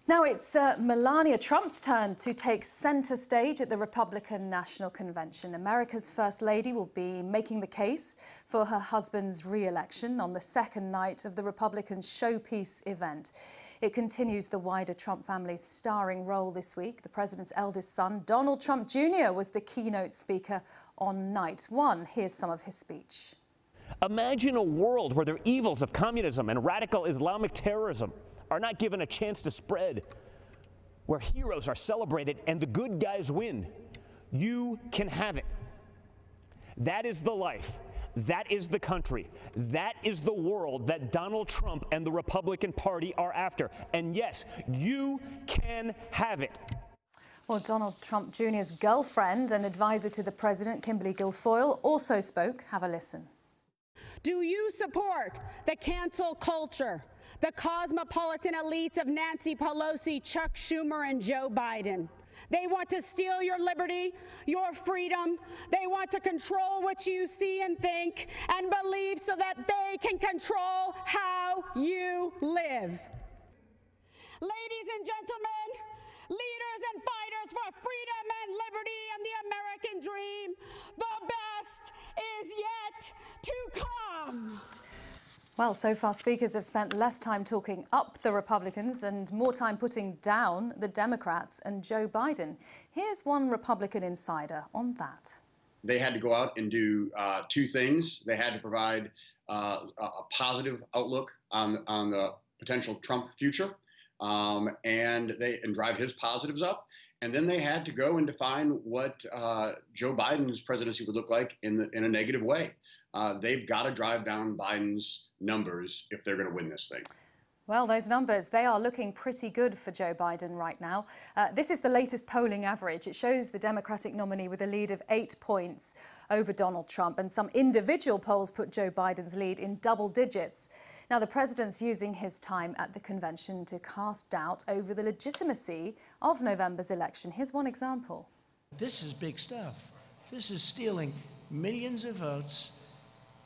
Now it's Melania Trump's turn to take centre stage at the Republican National Convention. America's First Lady will be making the case for her husband's re-election on the second night of the Republican showpiece event. It continues the wider Trump family's starring role this week. The president's eldest son, Donald Trump Jr., was the keynote speaker on night one. Here's some of his speech. Imagine a world where the evils of communism and radical Islamic terrorism are not given a chance to spread, where heroes are celebrated and the good guys win. You can have it. That is the life. That is the country. That is the world that Donald Trump and the Republican Party are after. And yes, you can have it. Well, Donald Trump Jr.'s girlfriend and advisor to the president, Kimberly Guilfoyle, also spoke. Have a listen. Do you support the cancel culture, the cosmopolitan elites of Nancy Pelosi, Chuck Schumer, and Joe Biden? They want to steal your liberty, your freedom. They want to control what you see and think and believe so that they can control how you live. Ladies and gentlemen, leaders and fighters for freedom and liberty and the American dream, the best is yet to come. Well, so far speakers have spent less time talking up the Republicans and more time putting down the Democrats and Joe Biden. Here's one Republican insider on that. They had to go out and do two things. They had to provide a positive outlook on the potential Trump future, and drive his positives up. And then they had to go and define what Joe Biden's presidency would look like in a negative way. They've got to drive down Biden's numbers if they're going to win this thing. Well, those numbers, they are looking pretty good for Joe Biden right now. This is the latest polling average. It shows the Democratic nominee with a lead of 8 points over Donald Trump, and some individual polls put Joe Biden's lead in double digits. Now, the president's using his time at the convention to cast doubt over the legitimacy of November's election. Here's one example. This is big stuff. This is stealing millions of votes,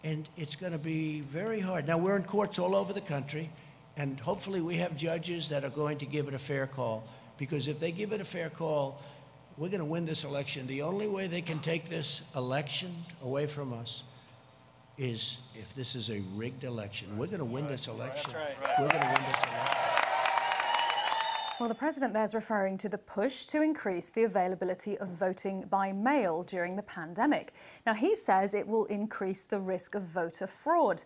and it's going to be very hard. Now, we're in courts all over the country, and hopefully we have judges that are going to give it a fair call, because if they give it a fair call, we're going to win this election. The only way they can take this election away from us is if this is a rigged election. We're going to win this election. We're going to win this election. Well, the president there's referring to the push to increase the availability of voting by mail during the pandemic. Now, he says it will increase the risk of voter fraud.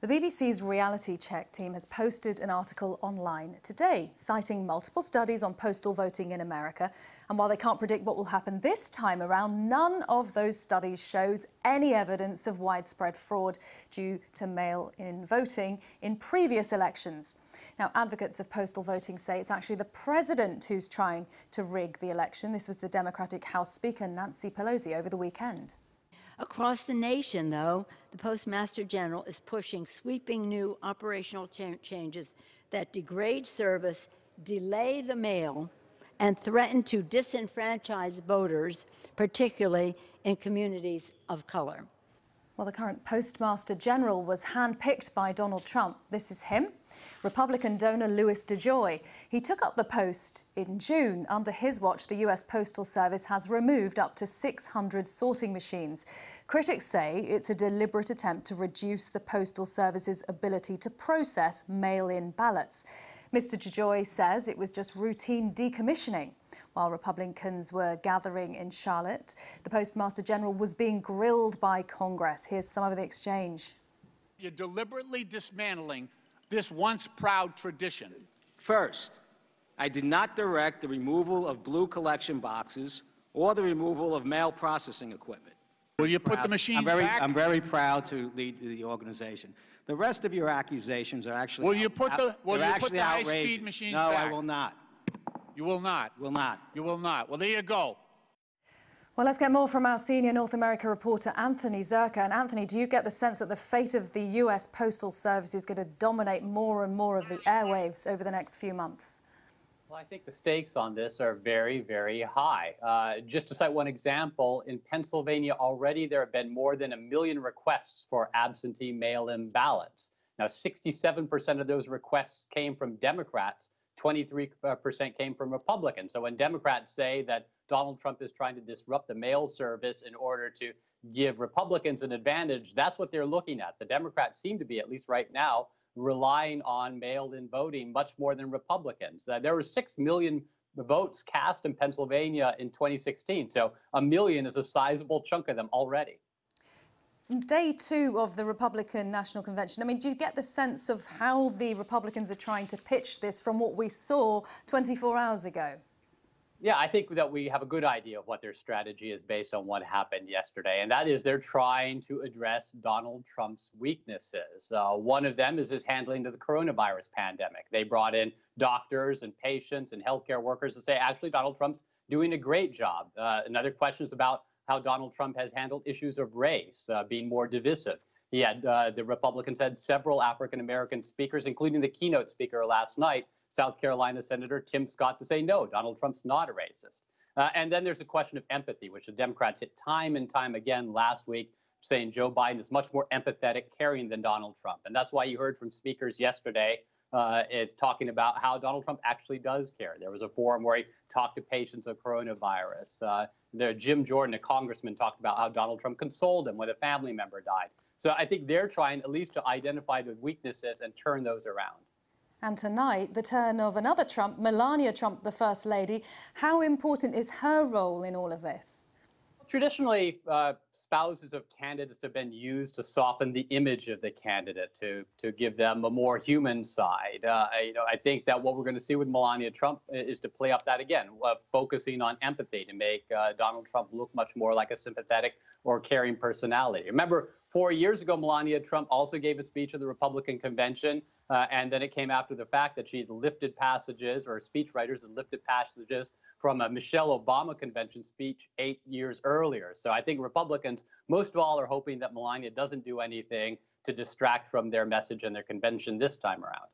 The BBC's Reality Check team has posted an article online today, citing multiple studies on postal voting in America. And while they can't predict what will happen this time around, none of those studies shows any evidence of widespread fraud due to mail-in voting in previous elections. Now, advocates of postal voting say it's actually the president who's trying to rig the election. This was the Democratic House Speaker, Nancy Pelosi, over the weekend. Across the nation, though, the Postmaster General is pushing sweeping new operational changes that degrade service, delay the mail, and threaten to disenfranchise voters, particularly in communities of color. Well, the current Postmaster General was handpicked by Donald Trump. This is him, Republican donor Louis DeJoy. He took up the post in June. Under his watch, the U.S. Postal Service has removed up to 600 sorting machines. Critics say it's a deliberate attempt to reduce the Postal Service's ability to process mail-in ballots. Mr. DeJoy says it was just routine decommissioning. While Republicans were gathering in Charlotte, the Postmaster General was being grilled by Congress. Here's some of the exchange. You're deliberately dismantling this once proud tradition. First, I did not direct the removal of blue collection boxes or the removal of mail processing equipment. Will you put the machines back? I'm very proud to lead the organization. The rest of your accusations are actually Will you put the high-speed machines back? No, I will not. You will not? Will not. You will not. Well, there you go. Well, let's get more from our senior North America reporter, Anthony Zerka. And Anthony, do you get the sense that the fate of the U.S. Postal Service is going to dominate more and more of the airwaves over the next few months? Well, I think the stakes on this are very, very high. Just to cite one example, in Pennsylvania already there have been more than 1 million requests for absentee mail-in ballots. Now, 67% of those requests came from Democrats, 23% came from Republicans. So when Democrats say that Donald Trump is trying to disrupt the mail service in order to give Republicans an advantage, that's what they're looking at. The Democrats seem to be, at least right now, relying on mail-in voting much more than Republicans. There were 6 million votes cast in Pennsylvania in 2016, so 1 million is a sizable chunk of them already. Day 2 of the Republican National Convention, I mean, do you get the sense of how the Republicans are trying to pitch this from what we saw 24 hours ago? Yeah, I think that we have a good idea of what their strategy is based on what happened yesterday, and that is they're trying to address Donald Trump's weaknesses. One of them is his handling of the coronavirus pandemic. They brought in doctors and patients and healthcare workers to say, actually, Donald Trump's doing a great job. Another question is about how Donald Trump has handled issues of race, being more divisive. He had, the Republicans had several African-American speakers, including the keynote speaker last night, South Carolina Senator Tim Scott, to say, no, Donald Trump's not a racist. And then there's a question of empathy, which the Democrats hit time and time again last week, saying Joe Biden is much more empathetic, caring than Donald Trump. And that's why you heard from speakers yesterday is talking about how Donald Trump actually does care. There was a forum where he talked to patients of coronavirus. Jim Jordan, a congressman, talked about how Donald Trump consoled him when a family member died. So I think they're trying at least to identify the weaknesses and turn those around. And tonight, the turn of another Trump, Melania Trump, the First Lady. How important is her role in all of this? Traditionally, spouses of candidates have been used to soften the image of the candidate, to give them a more human side. I think that what we're going to see with Melania Trump is to play up that again, focusing on empathy to make Donald Trump look much more like a sympathetic or caring personality. Remember, 4 years ago, Melania Trump also gave a speech at the Republican convention, and then it came after the fact that she had lifted passages, or speechwriters had lifted passages from a Michelle Obama convention speech 8 years earlier. So I think Republicans, most of all, are hoping that Melania doesn't do anything to distract from their message and their convention this time around.